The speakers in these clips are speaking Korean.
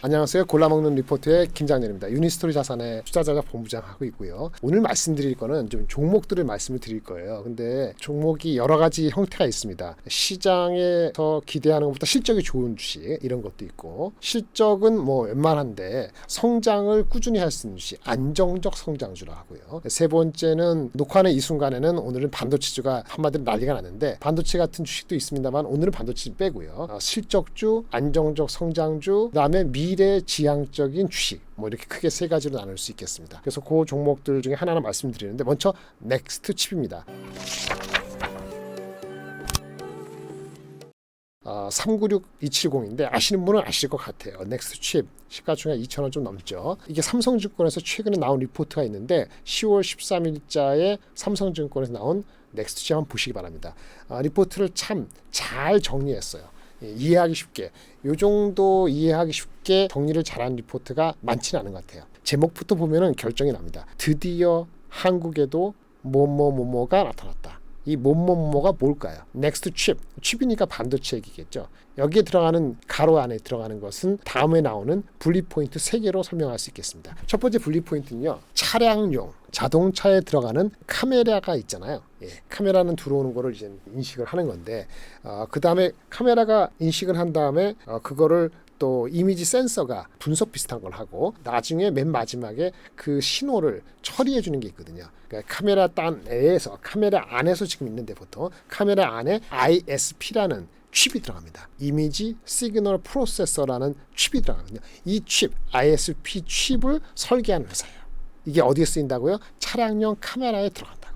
안녕하세요. 골라먹는 리포트의 김장렬입니다. 유니스토리 자산의 투자자가 본부장하고 있고요. 오늘 말씀드릴 거는 좀 종목들을 말씀을 드릴 거예요. 근데 종목이 여러 가지 형태가 있습니다. 시장에서 기대하는 것보다 실적이 좋은 주식 이런 것도 있고, 실적은 뭐 웬만한데 성장을 꾸준히 할 수 있는 주식, 안정적 성장주라 하고요. 세 번째는 녹화하는 이 순간에는 오늘은 반도체주가 한마디로 난리가 났는데, 반도체 같은 주식도 있습니다만 오늘은 반도체 빼고요. 실적주, 안정적 성장주, 그다음에 미래지향적인 주식, 뭐 이렇게 크게 세 가지로 나눌 수 있겠습니다. 그래서 그 종목들 중에 하나하나 말씀드리는데, 먼저 넥스트 칩입니다. 396270인데 아시는 분은 아실 것 같아요. 넥스트 칩 시가총액 2,000원 좀 넘죠. 이게 삼성증권에서 최근에 나온 리포트가 있는데 10월 13일자에 삼성증권에서 나온 넥스트 칩 한번 보시기 바랍니다. 리포트를 참 잘 정리했어요. 이해하기 쉽게, 이 정도 이해하기 쉽게 정리를 잘한 리포트가 많지는 않은 것 같아요. 제목부터 보면은 결정이 납니다. 드디어 한국에도 뭐뭐뭐뭐가 나타났다. 이 뭐뭐뭐가 뭘까요? 넥스트 칩, 칩이니까 반도체 얘기겠죠. 여기에 들어가는 가로 안에 들어가는 것은 다음에 나오는 분리 포인트 3개로 설명할 수 있겠습니다. 첫 번째 분리 포인트는요, 차량용 자동차에 들어가는 카메라가 있잖아요. 카메라는 들어오는 거를 이제 인식을 하는 건데, 그 다음에 카메라가 인식을 한 다음에 그거를 또 이미지 센서가 분석 비슷한 걸 하고, 나중에 맨 마지막에 그 신호를 처리해 주는 게 있거든요. 그러니까 카메라 단 내에서, 카메라 안에서 지금 있는데 보통 카메라 안에 ISP라는 칩이 들어갑니다. 이미지 시그널 프로세서라는 칩이 들어가거든요. 이 칩, ISP 칩을 설계하는 회사예요. 이게 어디에 쓰인다고요? 차량용 카메라에 들어간다고.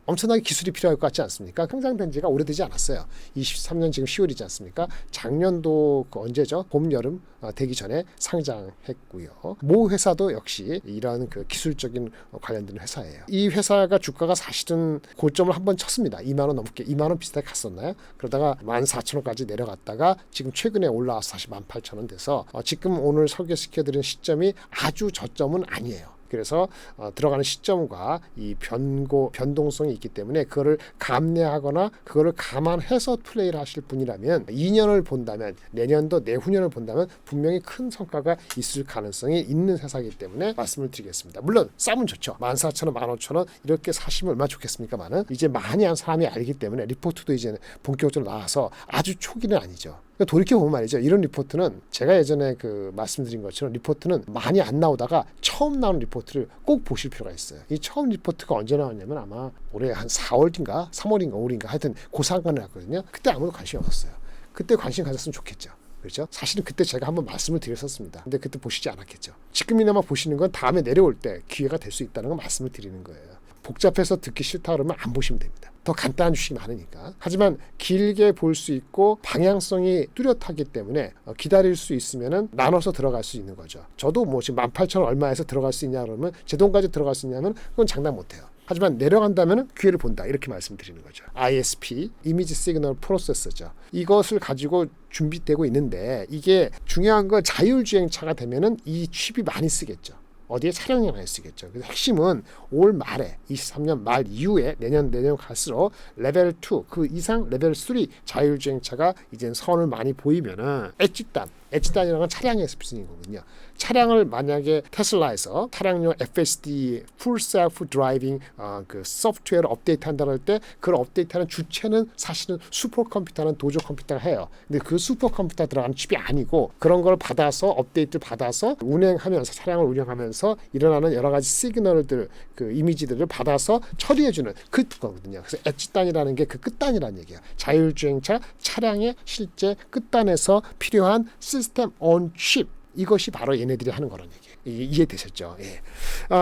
엄청나게 기술이 필요할 것 같지 않습니까? 상장된 지가 오래되지 않았어요. 23년 지금 10월이지 않습니까? 작년도 언제죠? 봄, 여름 되기 전에 상장했고요. 모 회사도 역시 이런 그 기술적인 관련된 회사예요. 이 회사가 주가가 사실은 고점을 한번 쳤습니다. 2만 원 넘게, 2만 원 비슷하게 갔었나요? 그러다가 14,000원까지 내려갔다가 지금 최근에 올라와서 다시 18,000원 돼서 지금 오늘 소개시켜드린 시점이 아주 저점은 아니에요. 그래서 들어가는 시점과 이 변동성이 있기 때문에 그거를 감내하거나 그거를 감안해서 플레이를 하실 분이라면, 2년을 본다면, 내년도 내후년을 본다면 분명히 큰 성과가 있을 가능성이 있는 회사이기 때문에 말씀을 드리겠습니다. 물론 싸면 좋죠. 14,000원, 15,000원 이렇게 사시면 얼마나 좋겠습니까만은, 이제 많이 한 사람이 알기 때문에 리포트도 이제 본격적으로 나와서 아주 초기는 아니죠. 돌이켜보면 말이죠, 이런 리포트는 제가 예전에 말씀드린 것처럼 리포트는 많이 안 나오다가 처음 나온 리포트를 꼭 보실 필요가 있어요. 이 처음 리포트가 언제 나왔냐면 아마 올해 한 4월인가 3월인가 5월인가 하여튼 그 상관을 했거든요. 그때 아무도 관심이 없었어요. 그때 관심 가졌으면 좋겠죠. 그렇죠? 사실은 그때 제가 한번 말씀을 드렸었습니다. 근데 그때 보시지 않았겠죠. 지금이나마 보시는 건 다음에 내려올 때 기회가 될 수 있다는 걸 말씀을 드리는 거예요. 복잡해서 듣기 싫다 그러면 안 보시면 됩니다. 더 간단한 주식이 많으니까. 하지만 길게 볼 수 있고 방향성이 뚜렷하기 때문에 기다릴 수 있으면은 나눠서 들어갈 수 있는 거죠. 저도 뭐 지금 18,000원 얼마에서 들어갈 수 있냐 그러면, 제 돈까지 들어갈 수 있냐면 그건 장담 못해요. 하지만 내려간다면 기회를 본다, 이렇게 말씀드리는 거죠. ISP, 이미지 시그널 프로세서죠. 이것을 가지고 준비되고 있는데, 이게 중요한 건 자율주행차가 되면은 이 칩이 많이 쓰겠죠. 어디에 차량에 많이 쓰겠죠. 그래서 핵심은 올 말에 23년 말 이후에 내년 갈수록 레벨 2, 그 이상 레벨 3 자율주행차가 이제 선을 많이 보이면은 엣지단이라는 건 차량에서 쓰는 거거든요. 차량을 만약에 테슬라에서 차량용 FSD Full Self Driving 그 소프트웨어를 업데이트한다고 할 때, 그걸 업데이트하는 주체는 사실은 슈퍼컴퓨터는 도조 컴퓨터가 해요. 근데 그 슈퍼컴퓨터 들어가는 칩이 아니고, 그런 걸 받아서 업데이트를 받아서 운행하면서, 차량을 운영하면서 일어나는 여러 가지 시그널들, 그 이미지들을 받아서 처리해주는 그거거든요. 그래서 엣지단이라는 게 그 끝단이라는 얘기예요. 자율주행차 차량의 실제 끝단에서 필요한 시스템 온 칩, 이것이 바로 얘네들이 하는 거라는 얘기예요. 이해되셨죠? 예.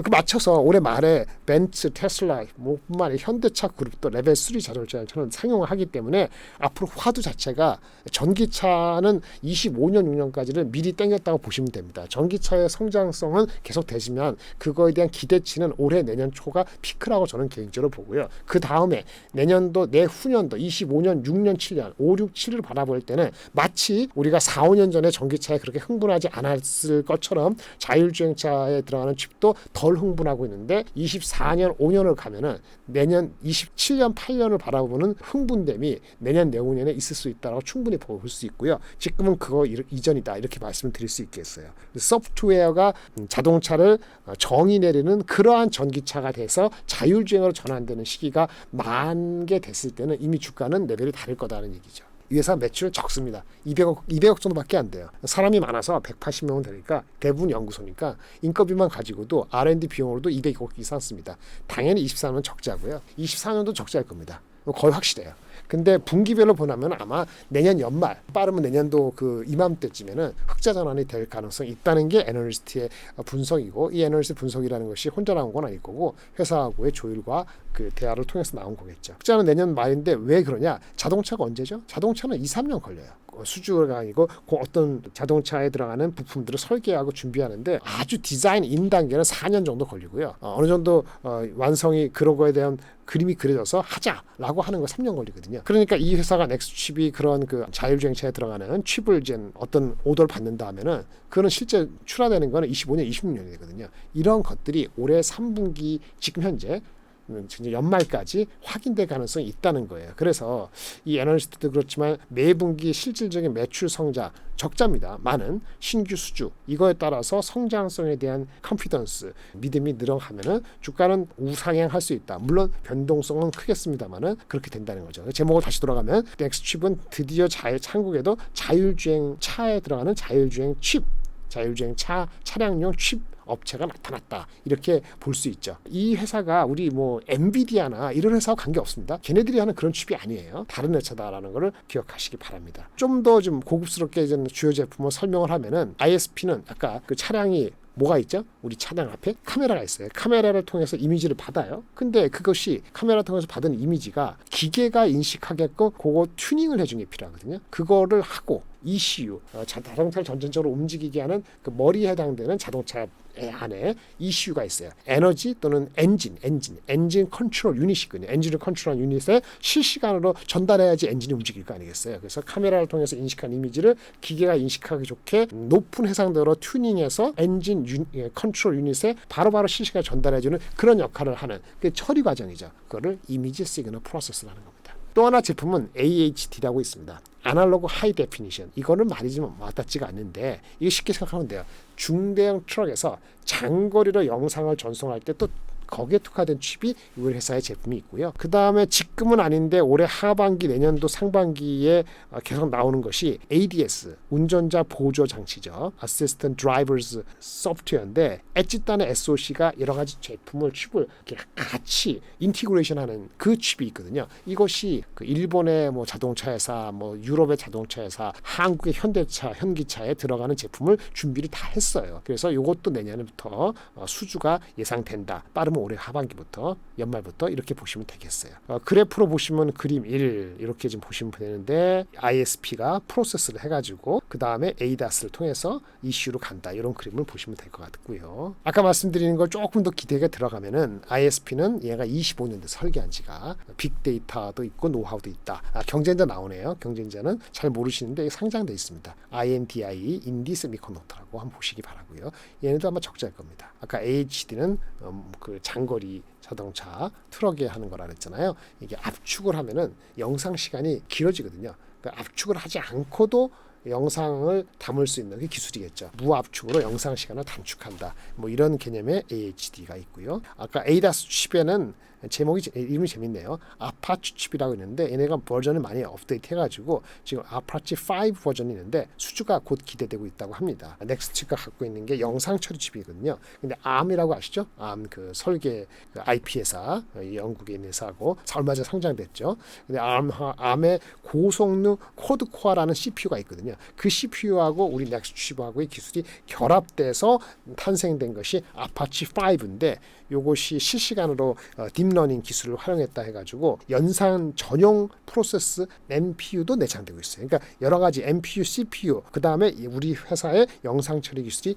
그 맞춰서 올해 말에 벤츠, 테슬라, 뿐만 아니라 현대차 그룹도 레벨 3 자율주행차는 상용을 하기 때문에 앞으로 화두 자체가, 전기차는 25년, 6년까지는 미리 땡겼다고 보시면 됩니다. 전기차의 성장성은 계속 되지만 그거에 대한 기대치는 올해 내년 초가 피크라고 저는 개인적으로 보고요. 그 다음에 내년도, 내후년도 25년, 6년, 7년, 5, 6, 7을 바라볼 때는 마치 우리가 4, 5년 전에 전기차에 그렇게 흥분하지 않았을 것처럼 자율주행차에 들어가는 칩도 덜 흥분하고 있는데 24년 5년을 가면은 내년 27년 8년을 바라보는 흥분됨이 내년 내후년에 있을 수 있다고 충분히 볼 수 있고요. 지금은 그거 이전이다 이렇게 말씀을 드릴 수 있겠어요. 소프트웨어가 자동차를 정의 내리는 그러한 전기차가 돼서 자율주행으로 전환되는 시기가 만개 됐을 때는 이미 주가는 레벨이 다를 거다는 얘기죠. 이 회사 매출은 적습니다. 200억 정도밖에 안 돼요. 사람이 많아서 180명은 되니까 대부분 연구소니까 인건비만 가지고도 R&D 비용으로도 200억 이상 씁니다. 당연히 24년은 적자고요. 24년도 적자일 겁니다. 거의 확실해요. 근데 분기별로 보면 아마 내년 연말 빠르면 내년도 그 이맘때쯤에는 흑자 전환이 될 가능성이 있다는 게 애널리스트의 분석이고 이 애널리스트 분석이라는 것이 혼자 나온 건 아닐 거고 회사하고의 조율과 그 대화를 통해서 나온 거겠죠. 흑자는 내년 말인데 왜 그러냐? 자동차가 언제죠? 자동차는 2, 3년 걸려요. 수주가 아니고 어떤 자동차에 들어가는 부품들을 설계하고 준비하는데 아주 디자인 인 단계는 4년 정도 걸리고요. 어느 정도 완성이 그런 거에 대한 그림이 그려져서 하자라고 하는 거 3년 걸리거든요. 그러니까 이 회사가 넥스트칩이 그런 그 자율주행차에 들어가는 칩을 이제 어떤 오더를 받는다 하면은 그거는 실제 출하되는 거는 25년, 26년이 되거든요. 이런 것들이 올해 3분기 지금 현재 연말까지 확인될 가능성이 있다는 거예요. 그래서 이 애널리스트도 그렇지만 매분기 실질적인 매출 성장 적자입니다. 많은 신규 수주 이거에 따라서 성장성에 대한 컨피던스 믿음이 늘어가면은 주가는 우상향할 수 있다. 물론 변동성은 크겠습니다만은 그렇게 된다는 거죠. 제목을 다시 돌아가면 넥스트칩은 드디어 한국에도 자율주행 차에 들어가는 자율주행 칩, 자율주행 차량용 칩 업체가 나타났다 이렇게 볼 수 있죠. 이 회사가 우리 뭐 엔비디아나 이런 회사와 관계 없습니다. 걔네들이 하는 그런 칩이 아니에요. 다른 회사다라는 것을 기억하시기 바랍니다. 좀 더 좀 고급스럽게 주요 제품을 설명을 하면은 ISP는 아까 그 차량이 뭐가 있죠? 우리 차량 앞에 카메라가 있어요. 카메라를 통해서 이미지를 받아요. 근데 그것이 카메라 통해서 받은 이미지가 기계가 인식하게끔 그거 튜닝을 해주는 게 필요하거든요. 그거를 하고 ECU, 자동차를 전체적으로 움직이게 하는 그 머리에 해당되는 자동차 안에 ECU가 있어요. 에너지 또는 엔진 컨트롤 유닛이거든요. 엔진을 컨트롤한 유닛에 실시간으로 전달해야지 엔진이 움직일 거 아니겠어요. 그래서 카메라를 통해서 인식한 이미지를 기계가 인식하기 좋게 높은 해상도로 튜닝해서 엔진 컨트롤 유닛에 바로바로 실시간 전달해주는 그런 역할을 하는 그 처리 과정이죠. 그거를 이미지 시그널 프로세스라는 겁니다. 또 하나 제품은 AHD라고 있습니다. 아날로그 하이 데피니션. 이거는 말이 좀 와닿지가 않는데 이게 쉽게 생각하면 돼요. 중대형 트럭에서 장거리로 영상을 전송할 때 또 거기에 특화된 칩이 우리 회사의 제품이 있고요. 그 다음에 지금은 아닌데 올해 하반기 내년도 상반기에 계속 나오는 것이 ADS 운전자 보조 장치죠. Assistant Drivers Software인데 엣지단의 SoC가 여러 가지 제품을 칩을 이렇게 같이 인티그레이션하는 그 칩이 있거든요. 이것이 그 일본의 뭐 자동차 회사, 뭐 유럽의 자동차 회사, 한국의 현대차, 현기차에 들어가는 제품을 준비를 다 했어요. 그래서 이것도 내년부터 수주가 예상된다. 빠르면 올해 하반기부터 연말부터 이렇게 보시면 되겠어요. 그래프로 보시면 그림 1 이렇게 좀 보시면 되는데 ISP가 프로세스를 해가지고 그 다음에 ADAS를 통해서 이슈로 간다 이런 그림을 보시면 될 것 같고요. 아까 말씀드리는 걸 조금 더 기대가 들어가면은 ISP는 얘가 25년 대 설계한 지가 빅데이터도 있고 노하우도 있다. 경쟁자 나오네요. 경쟁자는 잘 모르시는데 상장돼 있습니다. INDI 인디 세미컨덕터라고 한번 보시기 바라고요. 얘네도 아마 적자일 겁니다. 아까 AHD는 그 장거리 자동차 트럭에 하는 거라 그랬잖아요. 이게 압축을 하면은 영상 시간이 길어지거든요. 그러니까 압축을 하지 않고도 영상을 담을 수 있는 게 기술이겠죠. 무압축으로 영상 시간을 단축한다. 뭐 이런 개념의 AHD가 있고요. 아까 ADAS 칩에는 제목이 이름이 재밌네요. 아파치 칩이라고 있는데 얘네가 버전을 많이 업데이트 해가지고 지금 아파치 5 버전이 있는데 수주가 곧 기대되고 있다고 합니다. 넥스트가 갖고 있는 게 영상 처리 칩이거든요. 근데 ARM이라고 아시죠? ARM 그 설계 그 IP 회사 영국에 있는 회사고 얼마 전에 상장됐죠. 근데 ARM의 고성능 코드코어라는 CPU가 있거든요. 그 CPU하고 우리 넥스트 칩하고의 기술이 결합돼서 탄생된 것이 아파치 5인데 요것이 실시간으로 딥러닝 기술을 활용했다 해가지고 연산 전용 프로세스 NPU도 내장되고 있어요. 그러니까 여러 가지 NPU, CPU 그 다음에 우리 회사의 영상 처리 기술이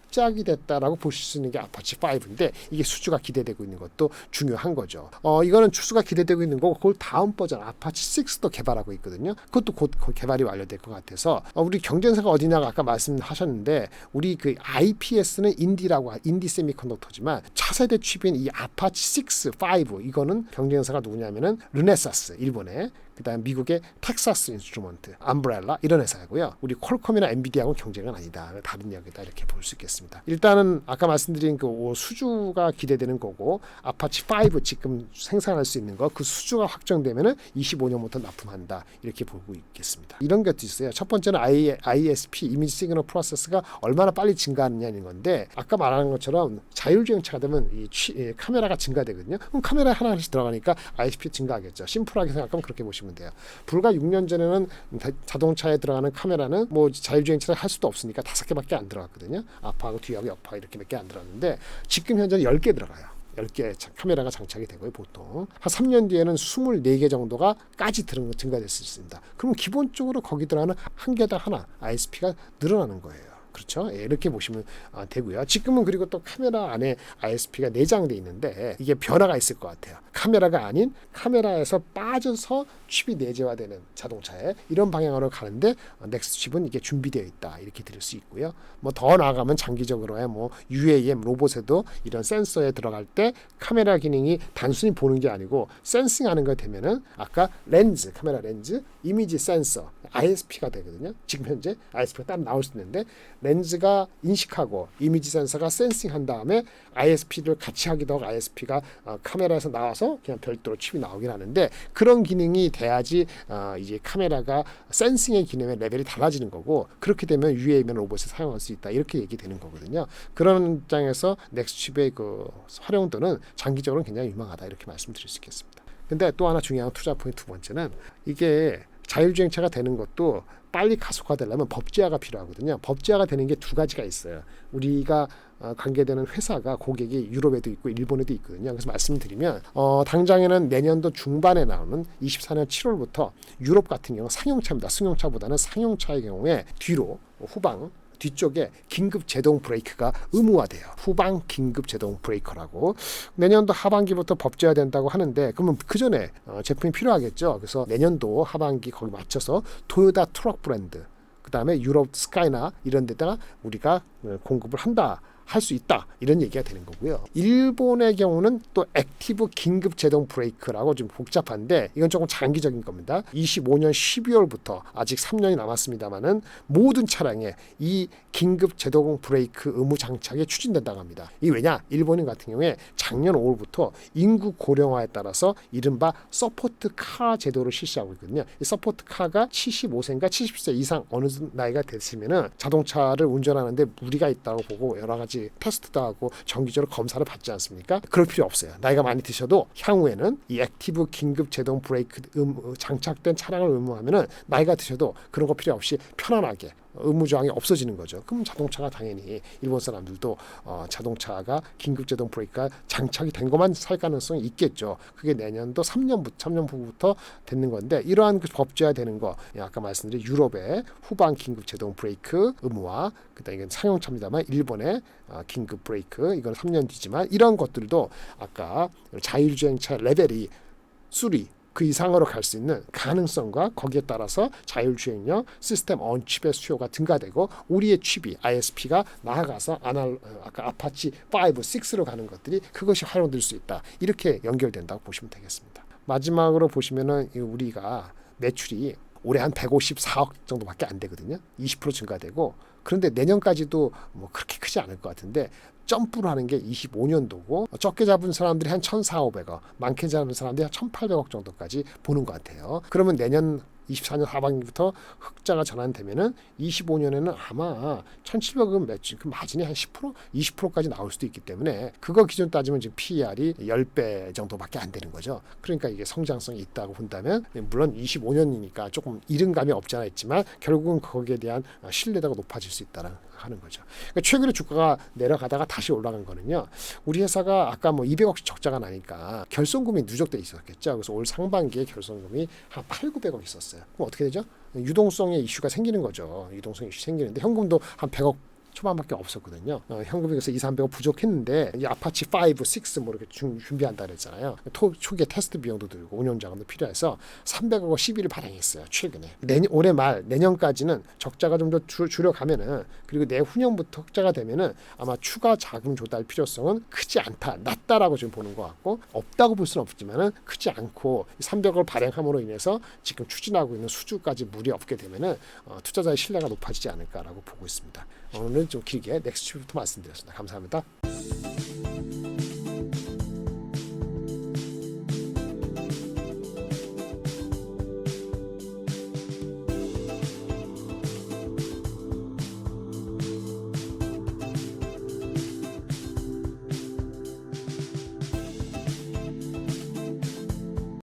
시작이 됐다라고 보실 수 있는 게 아파치 5인데 이게 수주가 기대되고 있는 것도 중요한 거죠. 이거는 수주가 기대되고 있는 거고 그걸 다음 버전 아파치 6도 개발하고 있거든요. 그것도 곧 개발이 완료될 것 같아서 우리 경쟁사가 어디냐가 아까 말씀하셨는데 우리 그 IPS는 인디 세미컨덕터지만 차세대 칩인 이 아파치 6, 5 이거는 경쟁사가 누구냐면은 르네사스 일본의 그다음 미국의 텍사스 인스트루먼트, 암브렐라 이런 회사고요. 우리 퀄컴이나 엔비디아하고는 경쟁은 아니다. 다른 이야기다 이렇게 볼 수 있겠습니다. 일단은 아까 말씀드린 그 수주가 기대되는 거고 아파치 5 지금 생산할 수 있는 거 그 수주가 확정되면은 25년부터 납품한다 이렇게 보고 있겠습니다. 이런 것도 있어요. 첫 번째는 ISP 이미지 시그널 프로세스가 얼마나 빨리 증가하느냐는 건데 아까 말한 것처럼 자율주행차가 되면 이 카메라가 증가되거든요. 그럼 카메라 하나씩 들어가니까 ISP 증가하겠죠. 심플하게 생각하면 그렇게 보시면 돼요. 불과 6년 전에는 자동차에 들어가는 카메라는 뭐 자율주행차를 할 수도 없으니까 5개밖에 안 들어갔거든요. 앞하고 뒤하고 옆하고 이렇게 몇 개 안 들어갔는데 지금 현재는 10개 들어가요. 10개 카메라가 장착이 되고요. 보통 한 3년 뒤에는 24개 정도가 까지 증가될 수 있습니다. 그럼 기본적으로 거기 들어가는 한 개당 하나 ISP가 늘어나는 거예요. 그렇죠? 이렇게 보시면 되고요. 지금은 그리고 또 카메라 안에 ISP가 내장돼 있는데 이게 변화가 있을 것 같아요. 카메라가 아닌 카메라에서 빠져서 칩이 내재화되는 자동차에 이런 방향으로 가는데 넥스트 칩은 이게 준비되어 있다 이렇게 들을 수 있고요. 뭐 더 나아가면 장기적으로야 뭐 UAM 로봇에도 이런 센서에 들어갈 때 카메라 기능이 단순히 보는 게 아니고 센싱하는 거 되면은 아까 렌즈 카메라 렌즈 이미지 센서 ISP가 되거든요. 지금 현재 ISP가 따로 나올 수 있는데 렌즈가 인식하고 이미지 센서가 센싱한 다음에 ISP를 같이 하기도 하고 ISP가 카메라에서 나와서 그냥 별도로 칩이 나오긴 하는데 그런 기능이 돼야지 이제 카메라가 센싱의 기능의 레벨이 달라지는 거고 그렇게 되면 UAM 로봇에 사용할 수 있다 이렇게 얘기되는 거거든요. 그런 입장에서 넥스트 칩의 그 활용도는 장기적으로 굉장히 유망하다 이렇게 말씀드릴 수 있겠습니다. 근데 또 하나 중요한 투자 포인트 두 번째는 이게 자율주행차가 되는 것도 빨리 가속화되려면 법제화가 필요하거든요. 법제화가 되는 게 두 가지가 있어요. 우리가 관계되는 회사가 고객이 유럽에도 있고 일본에도 있거든요. 그래서 말씀드리면 당장에는 내년도 중반에 나오는 24년 7월부터 유럽 같은 경우 상용차입니다. 승용차보다는 상용차의 경우에 후방 뒤쪽에 긴급 제동 브레이크가 의무화돼요. 후방 긴급 제동 브레이커라고. 내년도 하반기부터 법제화된다고 하는데 그러면 그 전에 제품이 필요하겠죠. 그래서 내년도 하반기 거기 맞춰서 토요타 트럭 브랜드 그다음에 유럽 스카이나 이런 데다가 우리가 공급을 한다. 할 수 있다 이런 얘기가 되는 거고요. 일본의 경우는 또 액티브 긴급 제동 브레이크라고 좀 복잡한데 이건 조금 장기적인 겁니다. 25년 12월부터 아직 3년이 남았습니다만은 모든 차량에 이 긴급 제동 브레이크 의무 장착이 추진된다고 합니다. 이 왜냐? 일본인 같은 경우에 작년 5월부터 인구 고령화에 따라서 이른바 서포트 카 제도를 실시하고 있거든요. 이 서포트 카가 75세인가 70세 이상 어느 나이가 됐으면은 자동차를 운전하는데 무리가 있다고 보고 여러 가지 테스트도 하고 정기적으로 검사를 받지 않습니까? 그럴 필요 없어요. 나이가 많이 드셔도 향후에는 이 액티브 긴급 제동 브레이크 장착된 차량을 의무하면은 나이가 드셔도 그런 거 필요 없이 편안하게 의무조항이 없어지는 거죠. 그럼 자동차가 당연히 일본 사람들도 자동차가 긴급제동 브레이크가 장착이 된 것만 살 가능성이 있겠죠. 그게 내년도 3년 후부터 되는 건데 이러한 그 법제화되는 거 아까 말씀드린 유럽의 후방 긴급제동 브레이크 의무화 그다음에 이건 상용차입니다만 일본의 긴급 브레이크 이건 3년 뒤지만 이런 것들도 아까 자율주행차 레벨이 그 이상으로 갈 수 있는 가능성과 거기에 따라서 자율주행형 시스템 on 칩의 수요가 증가되고 우리의 칩이 ISP가 나아가서 아까 아파치 5, 6로 가는 것들이 그것이 활용될 수 있다. 이렇게 연결된다고 보시면 되겠습니다. 마지막으로 보시면은 우리가 매출이 올해 한 154억 정도밖에 안 되거든요. 20% 증가되고 그런데 내년까지도 뭐 그렇게 크지 않을 것 같은데 점프를 하는 게 25년도고 적게 잡은 사람들이 한 1,400~1,500억 많게 잡은 사람들이 한 1,800억 정도까지 보는 것 같아요. 그러면 내년 24년 하반기부터 흑자가 전환되면은 25년에는 아마 1,700억 매출 그 마진이 한 10%, 20%까지 나올 수도 있기 때문에 그거 기준 따지면 지금 PER이 10배 정도밖에 안 되는 거죠. 그러니까 이게 성장성이 있다고 본다면 물론 25년이니까 조금 이른감이 없지 않아 있지만 결국은 거기에 대한 신뢰도가 높아질 수 있다는 하는 거죠. 그러니까 최근에 주가가 내려가다가 다시 올라간 거는요. 우리 회사가 아까 뭐 200억씩 적자가 나니까 결손금이 누적돼 있었겠죠. 그래서 올 상반기에 결손금이 한 800~900억 있었어요. 그럼 어떻게 되죠? 유동성의 이슈가 생기는 거죠. 유동성 이슈 생기는데 현금도 한 100억 초반밖에 없었거든요. 현금이 그래서 2,300억 부족했는데 이 아파치 5, 6 뭐 이렇게 준비한다 그랬잖아요. 초기에 테스트 비용도 들고 운영 자금도 필요해서 300억 시비를 발행했어요. 최근에. 올해 말 내년까지는 적자가 좀 더 줄여가면은 그리고 내후년부터 흑자가 되면은 아마 추가 자금 조달 필요성은 크지 않다, 낮다라고 지금 보는 것 같고 없다고 볼 수는 없지만은 크지 않고 300억을 발행함으로 인해서 지금 추진하고 있는 수주까지 무리 없게 되면은 투자자의 신뢰가 높아지지 않을까라고 보고 있습니다. 오늘 좀 길게 넥스트부터 말씀드렸습니다. 감사합니다.